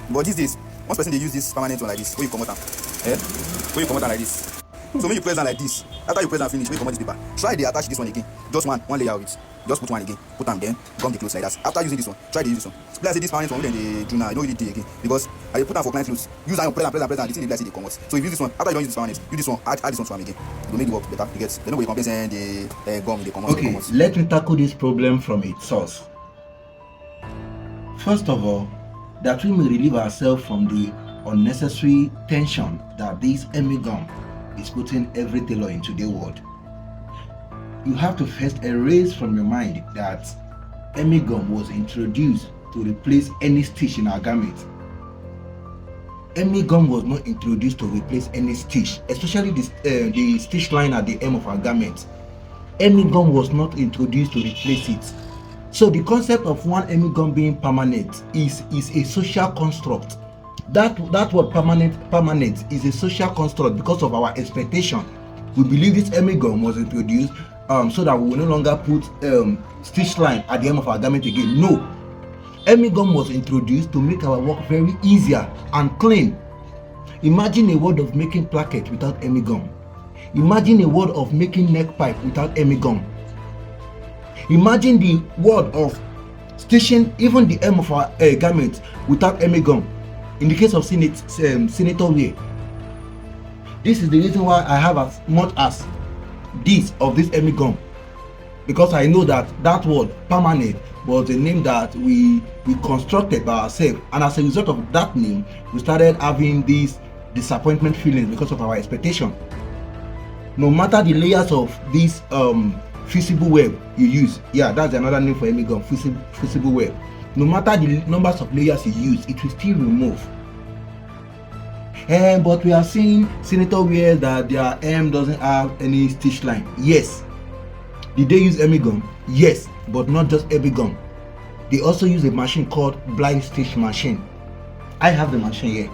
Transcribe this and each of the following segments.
But these days, once person they use this permanent one like this, where you come out, where you come out like this. So when you press down like this, after you press down finish, when you come out this paper, try to attach this one again. Just one layer of it. Just put one again, put them then, gum the clothes like that. After using this one, try to use this one. Let's say this permanent one, then they do now. I don't really do again because I put them for client clothes. Use that one, press and the thing they come out. So if you use this one, after you don't use this permanent, use this one, add this one to them again. It will make the work better. You get, they know we complain saying the gum they come out. Okay, let me tackle this problem from its source. First of all, that we may relieve ourselves from the unnecessary tension that this Emmy gum is putting every tailor into the world. You have to first erase from your mind that Emmy gum was introduced to replace any stitch in our garment. Emmy gum was not introduced to replace any stitch, especially the stitch line at the hem of our garment. Emmy gum was not introduced to replace it. So the concept of one Emmy gum being permanent is a social construct. That word permanent is a social construct because of our expectation. We believe this Emmy gum was introduced so that we will no longer put stitch line at the end of our garment again. No, Emmy gum was introduced to make our work very easier and clean. Imagine a world of making placket without Emmy gum. Imagine a world of making neck pipe without Emmy gum. Imagine the world of stitching even the hem of our garment without Emmy gum. In the case of senator wear, this is the reason why I have as much as this of this Emmy gum, because I know that word permanent was a name that we constructed by ourselves, and as a result of that name we started having these disappointment feelings because of our expectation. No matter the layers of this fusible web you use, yeah, that's another name for Emmy gum, fusible web. No matter the numbers of layers you use, it will still remove. But we are seeing senator wear that their hem doesn't have any stitch line. Yes. Did they use Emmy gum? Yes, but not just Emmy gum. They also use a machine called blind stitch machine. I have the machine here.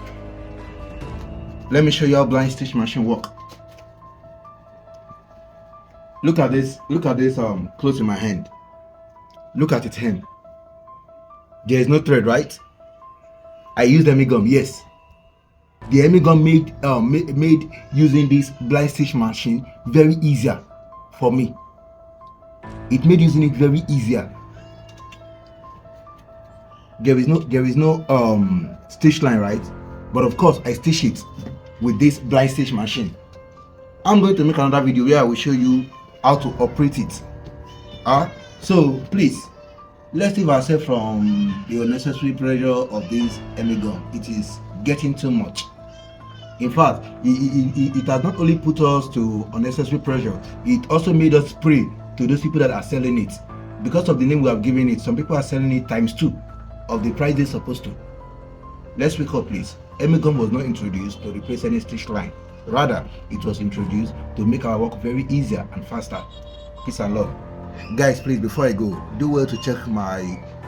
Let me show you how blind stitch machine work. Look at this clothes in my hand. Look at its hem. There is no thread, right? I used Emmy gum, yes. The Emmy gum made using this blind stitch machine very easier for me. It made using it very easier. There is no stitch line, right? But of course I stitch it with this blind stitch machine. I'm going to make another video where I will show you how to operate it. So please, let's save ourselves from the unnecessary pressure of this Emmy gum. It is getting too much. In fact, it has not only put us to unnecessary pressure, it also made us prey to those people that are selling it. Because of the name we have given it, some people are selling it ×2 of the price they're supposed to. Let's wake up, please. Emmy gum was not introduced to replace any stitch line. Rather, it was introduced to make our work very easier and faster. Peace and love. Guys, please, before I go, do well to check my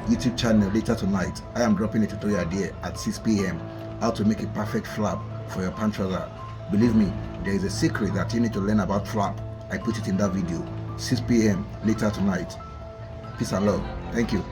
YouTube channel later tonight. I am dropping a tutorial there at 6 p.m. how to make a perfect flap for your pant trouser. Believe me, there is a secret that you need to learn about flap. I put it in that video. 6 p.m. later tonight. Peace and love. Thank you.